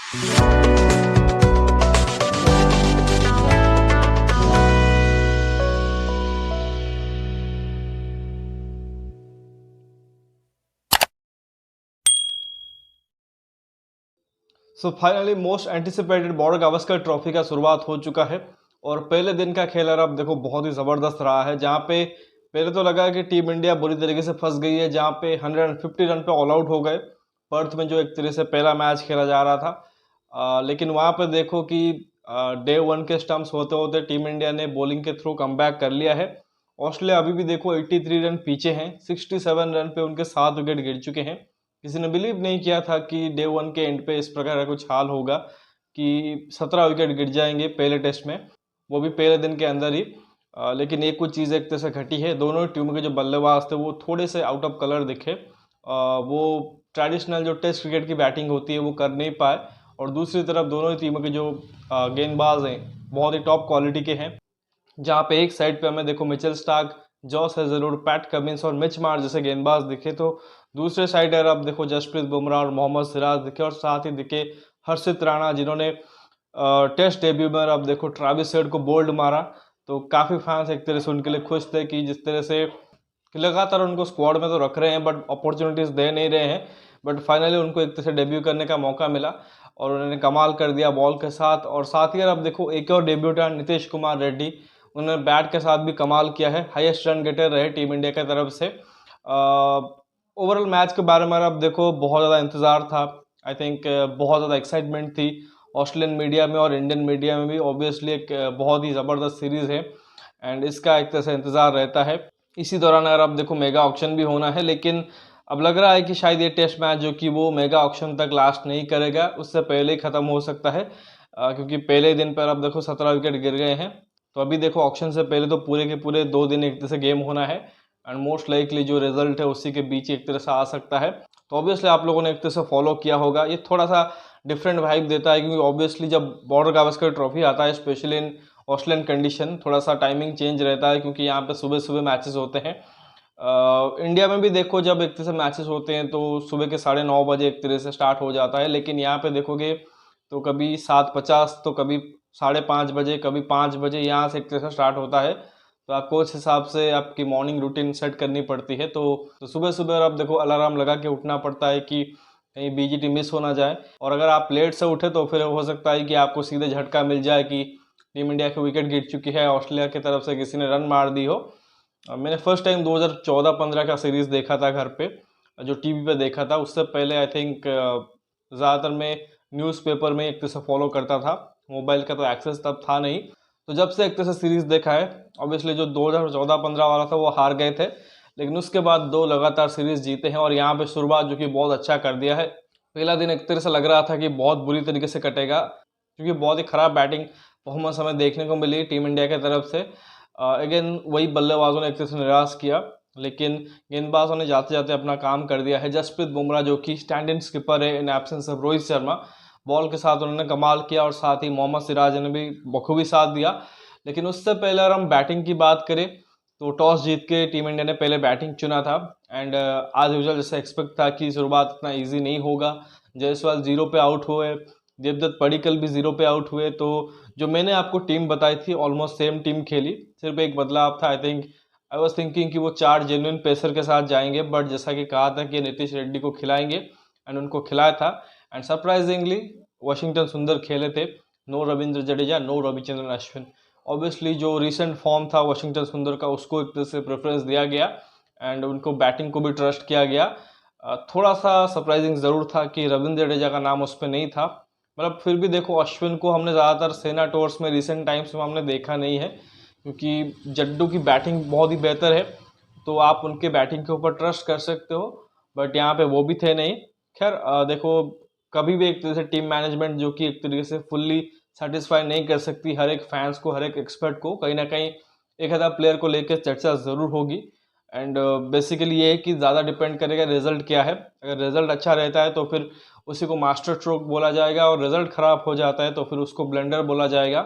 So finally most anticipated border Gavaskar trophy का शुरुआत हो चुका है। और पहले दिन का खेल अब देखो बहुत ही ज़बरदस्त रहा है, जहाँ पे पहले तो लगा कि टीम इंडिया बुरी तरीके से फंस गई है, जहाँ पे 150 रन पे ऑल आउट हो गए पर्थ में, जो एक तरह से पहला मैच खेला जा रहा था। लेकिन वहाँ पे देखो कि डे वन के स्टंप्स होते होते टीम इंडिया ने बॉलिंग के थ्रू कमबैक कर लिया है। ऑस्ट्रेलिया अभी भी देखो 83 रन पीछे हैं, 67 रन पे उनके 7 विकेट गिर चुके हैं। किसी ने बिलीव नहीं किया था कि डे वन के एंड पे इस प्रकार का कुछ हाल होगा कि 17 विकेट गिर जाएंगे पहले टेस्ट में, वो भी पहले दिन के अंदर ही। लेकिन एक कुछ चीज़ एक तरह से घटी है, दोनों टीमों के जो बल्लेबाज थे वो थोड़े से आउट ऑफ कलर दिखे। वो ट्रेडिशनल जो टेस्ट क्रिकेट की बैटिंग होती है वो कर नहीं पाए। और दूसरी तरफ दोनों ही टीमों के जो गेंदबाज हैं बहुत ही टॉप क्वालिटी के हैं, जहाँ पे एक साइड पे हमें देखो Mitchell Starc, Josh Hazlewood, PAT Cummins और मिच मार्श जैसे गेंदबाज दिखे, तो दूसरे साइड अगर आप देखो जसप्रीत बुमराह और मोहम्मद सिराज दिखे, और साथ ही दिखे हर्षित राणा, जिन्होंने टेस्ट डेब्यू में आप देखो ट्रेविस हेड को बोल्ड मारा। तो काफ़ी फैंस एक तरह से उनके लिए खुश थे कि जिस तरह से कि लगातार उनको स्क्वाड में तो रख रहे हैं बट अपॉर्चुनिटीज़ दे नहीं रहे हैं, बट फाइनली उनको एक तरह से डेब्यू करने का मौका मिला और उन्होंने कमाल कर दिया बॉल के साथ। और साथ ही अगर आप देखो एक और डेब्यूटेंट नीतीश कुमार रेड्डी, उन्होंने बैट के साथ भी कमाल किया है, हाईएस्ट रन गेटर रहे टीम इंडिया की तरफ से। ओवरऑल मैच के बारे में अब देखो बहुत ज़्यादा इंतज़ार था, आई थिंक बहुत ज़्यादा एक्साइटमेंट थी ऑस्ट्रेलियन मीडिया में और इंडियन मीडिया में भी। ऑब्वियसली एक बहुत ही ज़बरदस्त सीरीज़ है एंड इसका एक तरह से इंतज़ार रहता है। इसी दौरान अगर आप देखो मेगा ऑक्शन भी होना है, लेकिन अब लग रहा है कि शायद ये टेस्ट मैच जो कि वो मेगा ऑक्शन तक लास्ट नहीं करेगा, उससे पहले ही ख़त्म हो सकता है। क्योंकि पहले दिन पर अब देखो 17 विकेट गिर गए हैं, तो अभी देखो ऑक्शन से पहले तो पूरे के पूरे 2 दिन एक तरह से गेम होना है एंड मोस्ट लाइकली जो रिजल्ट है उसी के बीच एक तरह से आ सकता है। तो ऑब्वियसली आप लोगों ने एक तरह से फॉलो किया होगा, ये थोड़ा सा डिफरेंट वाइब देता है, क्योंकि ऑब्वियसली जब बॉर्डर गावस्कर ट्रॉफी आता है स्पेशली इन ऑस्ट्रेलियन कंडीशन, थोड़ा सा टाइमिंग चेंज रहता है, क्योंकि यहाँ पे सुबह सुबह मैचेस होते हैं। इंडिया में भी देखो जब एक तरह से मैचेस होते हैं तो सुबह के 9:30 एक तरह से स्टार्ट हो जाता है, लेकिन यहाँ पे देखोगे तो कभी 7:50 तो कभी 5:30 कभी 5 यहाँ से एक तरह से स्टार्ट होता है। तो आपको उस हिसाब से आपकी मॉर्निंग रूटीन सेट करनी पड़ती है। तो सुबह सुबह आप देखो अलार्म लगा के उठना पड़ता है कि कहीं बीजीटी मिस हो ना जाए, और अगर आप लेट से उठे तो फिर हो सकता है कि आपको सीधे झटका मिल जाए कि टीम इंडिया की विकेट गिर चुकी है, ऑस्ट्रेलिया की तरफ से किसी ने रन मार दी हो। मैंने फर्स्ट टाइम 2014-15 का सीरीज़ देखा था घर पे, जो टीवी पे देखा था। उससे पहले आई थिंक ज़्यादातर मैं न्यूज़पेपर में एक तरह से फॉलो करता था, मोबाइल का तो एक्सेस तब था नहीं। तो जब से एक तरह से सीरीज़ देखा है, ऑब्वियसली जो 2014-15 वाला था वो हार गए थे, लेकिन उसके बाद 2 लगातार सीरीज़ जीते हैं और यहाँ पे शुरुआत जो कि बहुत अच्छा कर दिया है। पहला दिन एक तरह से लग रहा था कि बहुत बुरी तरीके से कटेगा, क्योंकि बहुत ही ख़राब बैटिंग परफॉर्मेंस हमें देखने को मिली टीम इंडिया की तरफ से। अगेन वही बल्लेबाजों ने एक तरह से निराश किया, लेकिन गेंदबाजों ने जाते जाते अपना काम कर दिया है। जसप्रीत बुमराह जो कि स्टैंड इन स्किपर है in absence of Rohit Sharma, ball के साथ उन्होंने कमाल किया, और साथ ही मोहम्मद सिराज ने भी बखूबी साथ दिया। लेकिन उससे पहले अगर हम बैटिंग की बात करें तो टॉस जीत के टीम इंडिया ने पहले बैटिंग चुना था एंड आज यूजुअल जैसे एक्सपेक्ट था कि शुरुआत इतना ईजी नहीं होगा। जायसवाल 0 पे आउट हुए, देवदत्त पडिक्कल भी 0 पे आउट हुए। तो जो मैंने आपको टीम बताई थी ऑलमोस्ट सेम टीम खेली, सिर्फ एक बदलाव था। आई वॉज थिंकिंग कि वो 4 जेन्युइन पेसर के साथ जाएंगे, बट जैसा कि कहा था कि नीतीश रेड्डी को खिलाएंगे एंड उनको खिलाया था। एंड सरप्राइजिंगली वाशिंगटन सुंदर खेले थे, no Ravindra Jadeja, no Ravichandran Ashwin. Obviously जो रिसेंट फॉर्म था वाशिंगटन सुंदर का, उसको एक तरह से प्रेफरेंस दिया गया एंड उनको बैटिंग को भी ट्रस्ट किया गया। थोड़ा सा सरप्राइजिंग ज़रूर था कि रविंद्र जडेजा का नाम उस पर नहीं था, मतलब फिर भी देखो अश्विन को हमने ज़्यादातर सेना टूर्स में रिसेंट टाइम्स में हमने देखा नहीं है, क्योंकि जड्डू की बैटिंग बहुत ही बेहतर है, तो आप उनके बैटिंग के ऊपर ट्रस्ट कर सकते हो, बट यहाँ पे वो भी थे नहीं। खैर देखो कभी भी एक तरह से टीम मैनेजमेंट जो कि एक तरीके से फुल्ली सेटिस्फाई नहीं कर सकती हर एक फैंस को, हर एक एक्सपर्ट को, कहीं ना कहीं एक आधा प्लेयर को लेकर चर्चा ज़रूर होगी। एंड बेसिकली ये है कि ज़्यादा डिपेंड करेगा रिजल्ट क्या है। अगर रिजल्ट अच्छा रहता है तो फिर उसी को मास्टर स्ट्रोक बोला जाएगा, और रिजल्ट ख़राब हो जाता है तो फिर उसको ब्लेंडर बोला जाएगा।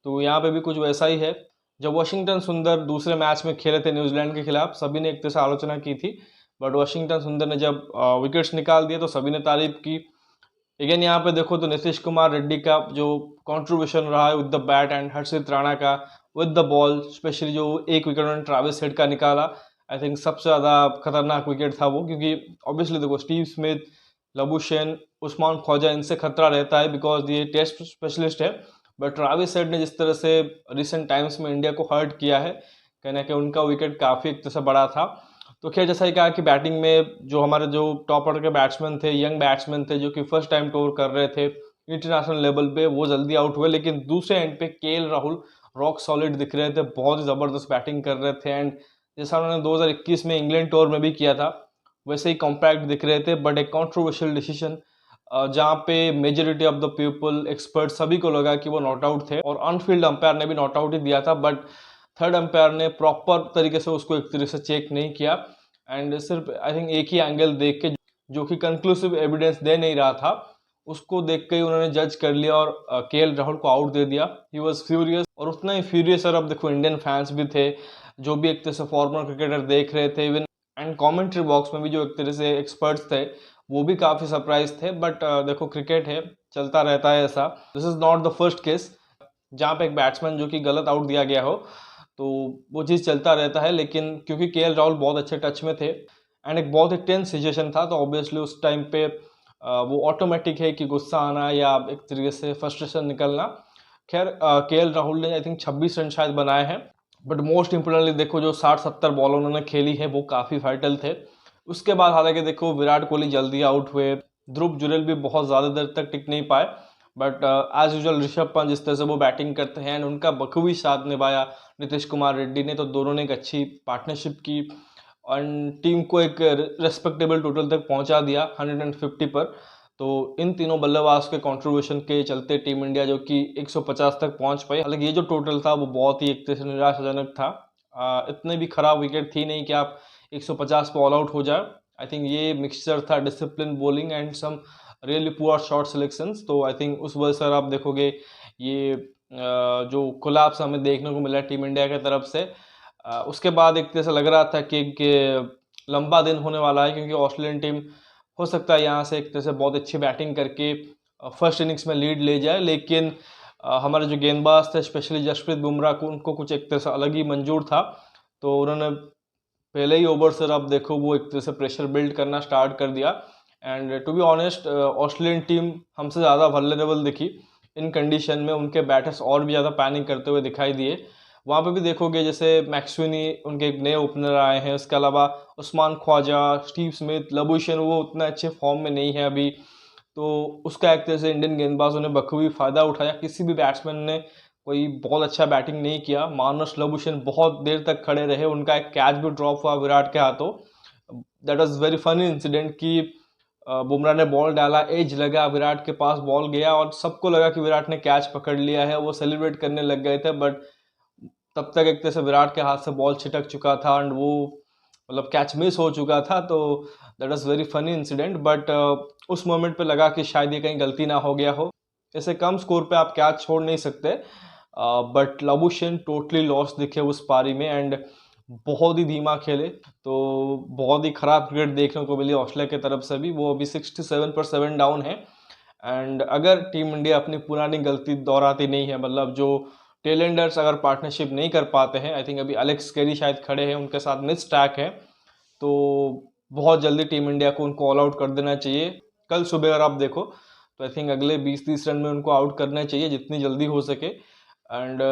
तो यहाँ पे भी कुछ वैसा ही है। जब वाशिंगटन सुंदर दूसरे मैच में खेले थे न्यूजीलैंड के खिलाफ, सभी ने एक तरह से आलोचना की थी, बट वाशिंगटन सुंदर ने जब विकेट्स निकाल दिए तो सभी ने तारीफ की। अगेन यहाँ पे देखो तो नीतीश कुमार रेड्डी का जो कंट्रीब्यूशन रहा है विद द बैट एंड हर्षित राणा का विद द बॉल, स्पेशली जो एक विकेट उन्होंने ट्रेविस हेड का निकाला, आई थिंक सबसे ज़्यादा खतरनाक विकेट था वो, क्योंकि ऑब्वियसली देखो Steve Smith, Labuschagne, Usman Khawaja इनसे खतरा रहता है बिकॉज ये टेस्ट स्पेशलिस्ट है। बट ट्रेविस हेड ने जिस तरह से रिसेंट टाइम्स में इंडिया को हर्ट किया है, कहना कि उनका विकेट काफ़ी एक तरह से बड़ा था। तो खैर जैसा ही कहा कि बैटिंग में जो हमारे जो टॉप ऑर्डर के बैट्समैन थे, यंग बैट्समैन थे जो कि फर्स्ट टाइम टूर कर रहे थे इंटरनेशनल लेवल पे, वो जल्दी आउट हुए। लेकिन दूसरे एंड पे केएल राहुल रॉक सॉलिड दिख रहे थे, बहुत ही ज़बरदस्त बैटिंग कर रहे थे। एंड जैसा उन्होंने 2021 में इंग्लैंड टूर में भी किया था वैसे ही कॉम्पैक्ट दिख रहे थे। बट एक कॉन्ट्रोवर्शियल डिसीजन जहाँ पे majority of the people, expert सभी को लगा कि वो नॉट आउट थे, और ऑनफील्ड अंपायर ने भी नॉट आउट ही दिया था। बट थर्ड अंपायर ने प्रॉपर तरीके से उसको एक तरीके से चेक नहीं किया एंड सिर्फ आई थिंक एक ही एंगल देख के, जो कि कंक्लूसिव एविडेंस दे नहीं रहा था, उसको देख के ही उन्होंने जज कर लिया और केएल राहुल को आउट दे दिया। ही वाज फ्यूरियस, और उतना ही फ्यूरियस और अब देखो इंडियन फैंस भी थे जो भी एक तरह से फॉर्मर क्रिकेटर देख रहे थे, इवन एंड कमेंट्री बॉक्स में भी जो एक तरह से एक्सपर्ट्स थे वो भी काफ़ी सरप्राइज थे। बट देखो क्रिकेट है, चलता रहता है ऐसा। This is not the first case जहाँ पे एक बैट्समैन जो कि गलत आउट दिया गया हो, तो वो चीज़ चलता रहता है। लेकिन क्योंकि केएल राहुल बहुत अच्छे टच में थे एंड एक बहुत ही टेंस सिचुएशन था, तो ऑब्वियसली उस टाइम पे वो ऑटोमेटिक है कि गुस्सा आना या एक तरीके से फ्रस्ट्रेशन निकलना। खैर केएल राहुल ने आई थिंक 26 रन शायद बनाए हैं, बट मोस्ट इंपोर्टेंटली देखो जो 60-70 बॉल उन्होंने खेली है वो काफ़ी वाइटल थे। उसके बाद हालांकि देखो विराट कोहली जल्दी आउट हुए, ध्रुव जुरेल भी बहुत ज़्यादा देर तक टिक नहीं पाए, but as usual Rishabh Pant जिस तरह से वो बैटिंग करते हैं एंड उनका बखूबी साथ निभाया नीतीश कुमार रेड्डी ने, तो दोनों ने एक अच्छी पार्टनरशिप की एंड टीम को एक रेस्पेक्टेबल टोटल तक पहुंचा दिया 150 पर। तो इन तीनों बल्लेबाज के कंट्रीब्यूशन के चलते टीम इंडिया जो कि 150 तक पहुंच पाई। हालांकि ये जो टोटल था वो बहुत ही एक तरह से निराशाजनक था। इतने भी खराब विकेट थी नहीं कि आप 150 पे ऑल आउट हो जाए। आई थिंक ये मिक्सचर था discipline bowling and some really poor shot selections. तो आई थिंक उस वजह से आप देखोगे ये जो कोलैप्स हमें देखने को मिला टीम इंडिया की तरफ से। उसके बाद एक तरह से लग रहा था कि लंबा दिन होने वाला है, क्योंकि ऑस्ट्रेलियन टीम हो सकता है यहाँ से एक तरह से बहुत अच्छी बैटिंग करके फर्स्ट इनिंग्स में लीड ले जाए। लेकिन हमारे जो गेंदबाज थे स्पेशली जसप्रीत बुमराह को, उनको कुछ एक तरह से अलग ही मंजूर था, तो उन्होंने पहले ही ओवर से अब देखो वो एक तरह से प्रेशर बिल्ड करना स्टार्ट कर दिया। And to be honest Australian team हमसे ज़्यादा वल्नरेबल दिखी इन कंडीशन में, उनके बैटर्स और भी ज़्यादा पैनिक करते हुए दिखाई दिए। वहाँ पे भी देखोगे जैसे मैक्सवेनी उनके एक नए ओपनर आए हैं, उसके अलावा Usman Khawaja, Steve Smith, Labuschagne वो उतना अच्छे फॉर्म में नहीं है अभी, तो उसका एक तरह से इंडियन गेंदबाजों ने बखूबी फ़ायदा उठाया। किसी भी बैट्समैन ने कोई बहुत अच्छा बैटिंग नहीं किया। मार्नस लबुशेन बहुत देर तक खड़े रहे, उनका एक कैच भी ड्रॉप हुआ विराट के हाथों। That was very funny incident कि बुमराह ने बॉल डाला, एज लगा, विराट के पास बॉल गया और सबको लगा कि विराट ने कैच पकड़ लिया है, वो सेलिब्रेट करने लग गए थे। बट तब तक एक तरह से विराट के हाथ से बॉल छिटक चुका था एंड वो मतलब कैच मिस हो चुका था। तो that was very funny incident. But उस मोमेंट पे लगा कि शायद ये कहीं गलती ना हो गया हो, ऐसे कम स्कोर पे आप कैच छोड़ नहीं सकते। बट लबुशेन टोटली लॉस दिखे उस पारी में एंड बहुत ही धीमा खेले, तो बहुत ही खराब क्रिकेट देखने को मिली ऑस्ट्रेलिया की तरफ से भी। वो अभी 67 पर 7 डाउन है एंड अगर टीम इंडिया अपनी पुरानी गलती दोहराती नहीं है, मतलब जो टेलेंडर्स अगर पार्टनरशिप नहीं कर पाते हैं, आई थिंक अभी एलेक्स कैरी शायद खड़े हैं, उनके साथ मिस स्टैक है, तो बहुत जल्दी टीम इंडिया को उनको ऑल आउट कर देना चाहिए। कल सुबह अगर आप देखो तो आई थिंक अगले 20-30 रन में उनको आउट करना चाहिए जितनी जल्दी हो सके एंड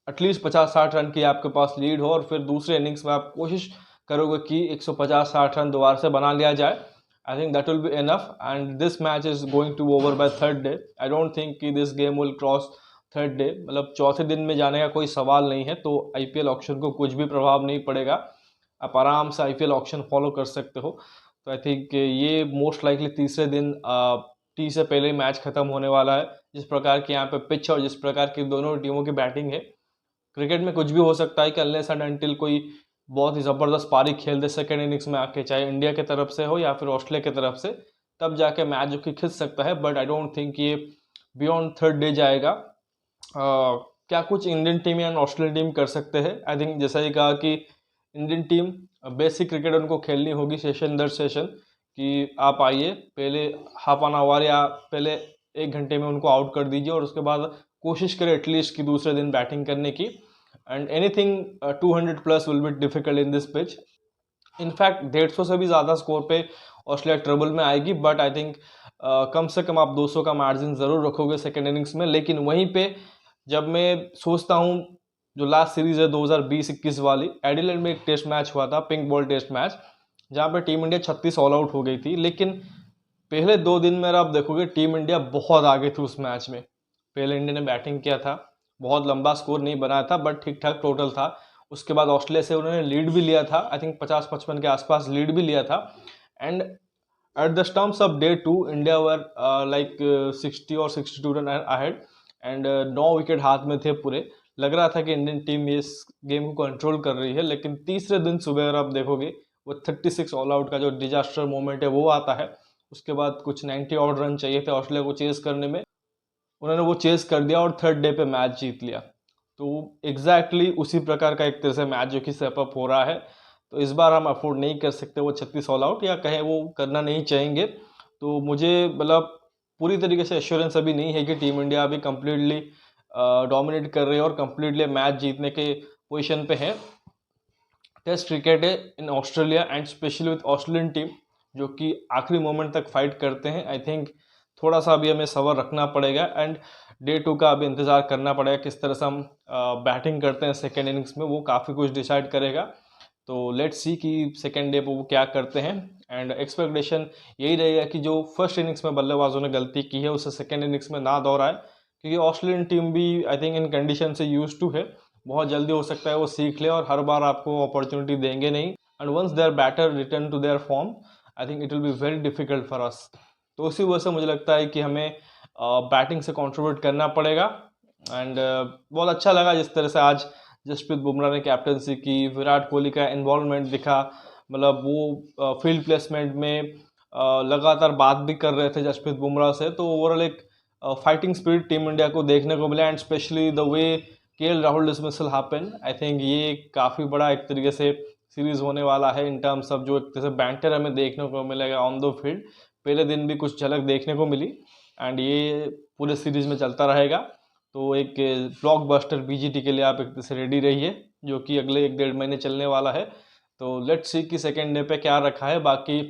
एटलीस्ट 50-60 रन की आपके पास लीड हो और फिर दूसरे इनिंग्स में आप कोशिश करोगे कि 150-60 रन दोबारा से बना लिया जाए। I think that will be enough and this match is going to over by third day. I don't think कि this game will cross third day, मतलब चौथे दिन में जाने का कोई सवाल नहीं है। तो आईपीएल ऑक्शन को कुछ भी प्रभाव नहीं पड़ेगा, आप आराम से आईपीएल ऑक्शन फॉलो कर सकते हो। तो आई थिंक ये मोस्ट लाइकली तीसरे दिन टी से पहले मैच खत्म होने वाला है। जिस प्रकार की यहाँ पे पिच और जिस प्रकार की दोनों टीमों की बैटिंग है, क्रिकेट में कुछ भी हो सकता है कि अनलेस एंड अनटिल कोई बहुत ही ज़बरदस्त पारी खेल दे सेकेंड इनिंग्स में आके, चाहे इंडिया की तरफ से हो या फिर ऑस्ट्रेलिया की तरफ से, तब जाके मैच जो कि खिंच सकता है। बट आई डोंट थिंक ये बियॉन्ड थर्ड डे जाएगा। क्या कुछ इंडियन टीम या ऑस्ट्रेलियन टीम कर सकते हैं? आई थिंक जैसा ही कहा कि इंडियन टीम बेसिक क्रिकेट उनको खेलनी होगी सेशन दर सेशन, कि आप आइए, पहले हाफ एन आवर या पहले 1 घंटे में उनको आउट कर दीजिए और उसके बाद कोशिश करें एटलीस्ट कि दूसरे दिन बैटिंग करने की। And anything 200 plus will be difficult in this pitch. In fact 150 से भी ज़्यादा स्कोर पे ऑस्ट्रेलिया ट्रबल में आएगी, बट आई थिंक कम से कम आप 200 का मार्जिन ज़रूर रखोगे सेकेंड इनिंग्स में। लेकिन वहीं पे जब मैं सोचता हूँ, जो लास्ट सीरीज़ है 2020-21 वाली, एडिलेड में एक टेस्ट मैच हुआ था, पिंक बॉल टेस्ट मैच, जहाँ पे टीम इंडिया 36 ऑल आउट हो गई थी। लेकिन पहले 2 दिन में आप देखोगे टीम इंडिया बहुत आगे थी उस मैच में। पहले इंडिया ने बैटिंग किया था, बहुत लंबा स्कोर नहीं बनाया था, बट ठीक ठाक टोटल था। उसके बाद ऑस्ट्रेलिया से उन्होंने लीड भी लिया था, आई थिंक 50-55 के आसपास लीड भी लिया था। And at the stumps of day 2 India were like 60 और 62 रन अहेड एंड 9 विकेट हाथ में थे पूरे। लग रहा था कि इंडियन टीम इस गेम को कंट्रोल कर रही है। लेकिन तीसरे दिन सुबह अगर आप देखोगे, वो 36 ऑल आउट का जो डिजास्टर मोमेंट है वो आता है। उसके बाद कुछ 90 और रन चाहिए थे ऑस्ट्रेलिया को चेस करने में, उन्होंने वो चेस कर दिया और थर्ड डे पे मैच जीत लिया। तो एग्जैक्टली उसी प्रकार का एक तरह से मैच जो कि स्टेप अप हो रहा है। तो इस बार हम अफोर्ड नहीं कर सकते वो 36 ऑल आउट, या कहें वो करना नहीं चाहेंगे। तो मुझे मतलब पूरी तरीके से एश्योरेंस अभी नहीं है कि टीम इंडिया अभी कम्प्लीटली डोमिनेट कर रही है और कम्प्लीटली मैच जीतने के पोजिशन पे है। टेस्ट क्रिकेट है in Australia and specially with Australian team, जो कि आखिरी मोमेंट तक फाइट करते हैं। आई थिंक थोड़ा सा अभी हमें सब्र रखना पड़ेगा एंड डे 2 का अभी इंतज़ार करना पड़ेगा, किस तरह से हम बैटिंग करते हैं सेकेंड इनिंग्स में, वो काफ़ी कुछ डिसाइड करेगा। तो लेट्स सी कि सेकेंड डे पर वो क्या करते हैं। एंड एक्सपेक्टेशन यही रहेगा कि जो फर्स्ट इनिंग्स में बल्लेबाजों ने गलती की है उसे सेकेंड इनिंग्स में ना दोहराए, क्योंकि ऑस्ट्रेलियन टीम भी आई थिंक इन कंडीशन से यूज टू है। बहुत जल्दी हो सकता है वो सीख ले और हर बार आपको अपॉर्चुनिटी देंगे नहीं। And once their batter return to their form, I think it will be very difficult for us. तो उसी वजह से मुझे लगता है कि हमें बैटिंग से कंट्रीब्यूट करना पड़ेगा। एंड बहुत अच्छा लगा जिस तरह से आज जसप्रीत बुमराह ने कैप्टनसी की, विराट कोहली का इन्वॉल्वमेंट दिखा। मतलब वो फील्ड प्लेसमेंट में लगातार बात भी कर रहे थे जसप्रीत बुमराह से। तो ओवरऑल एक फाइटिंग स्पिरिट टीम इंडिया को देखने को मिला। And specially the way KL Rahul dismissal happen, I think ये काफ़ी बड़ा एक तरीके से सीरीज होने वाला है इन टर्म्स ऑफ जो एक तरह से बैंटर हमें देखने को मिलेगा ऑन द फील्ड। पहले दिन भी कुछ झलक देखने को मिली एंड ये पूरे सीरीज में चलता रहेगा। तो एक ब्लॉकबस्टर बीजीटी के लिए आप एक तरह से रेडी रहिए, जो कि अगले 1-1.5 महीने चलने वाला है। तो लेट्स सी कि सेकेंड डे पे क्या रखा है। बाकी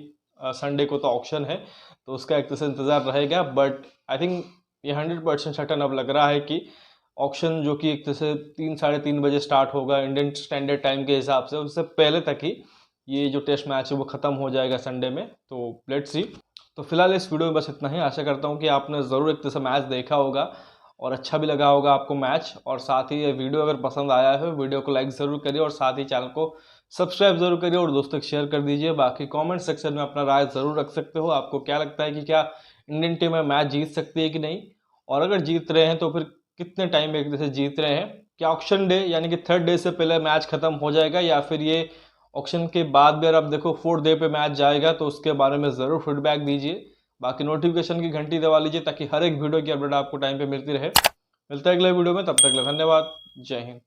संडे को तो ऑक्शन है, तो उसका एक तरह से इंतज़ार रहेगा। बट आई थिंक ये 100% सर्टन अब लग रहा है कि ऑक्शन, जो कि एक तरह से 3-3:30 बजे स्टार्ट होगा इंडियन स्टैंडर्ड टाइम के हिसाब से, उससे पहले तक ही ये जो टेस्ट मैच है वो ख़त्म हो जाएगा संडे में। तो लेट्स सी। तो फिलहाल इस वीडियो में बस इतना ही। आशा करता हूँ कि आपने ज़रूर एक तरह से मैच देखा होगा और अच्छा भी लगा होगा आपको मैच। और साथ ही ये वीडियो अगर पसंद आया है, वीडियो को लाइक ज़रूर करिए और साथ ही चैनल को सब्सक्राइब जरूर करिए और दोस्तों को शेयर कर dीजिए। बाकी कमेंट सेक्शन में अपना राय ज़रूर रख सकते हो। आपको क्या लगता है कि क्या इंडियन टीम में मैच जीत सकती है कि नहीं, और अगर जीत रहे हैं तो फिर कितने टाइम में एक तरह से जीत रहे हैं। क्या ऑक्शन डे यानी कि थर्ड डे से पहले मैच खत्म हो जाएगा, या फिर ये ऑक्शन के बाद भी अगर आप देखो फोर्थ डे पे मैच जाएगा, तो उसके बारे में ज़रूर फीडबैक दीजिए। बाकी नोटिफिकेशन की घंटी दबा लीजिए ताकि हर एक वीडियो की अपडेट आपको टाइम पे मिलती रहे। मिलता है अगले वीडियो में, तब तक के लिए धन्यवाद। जय हिंद।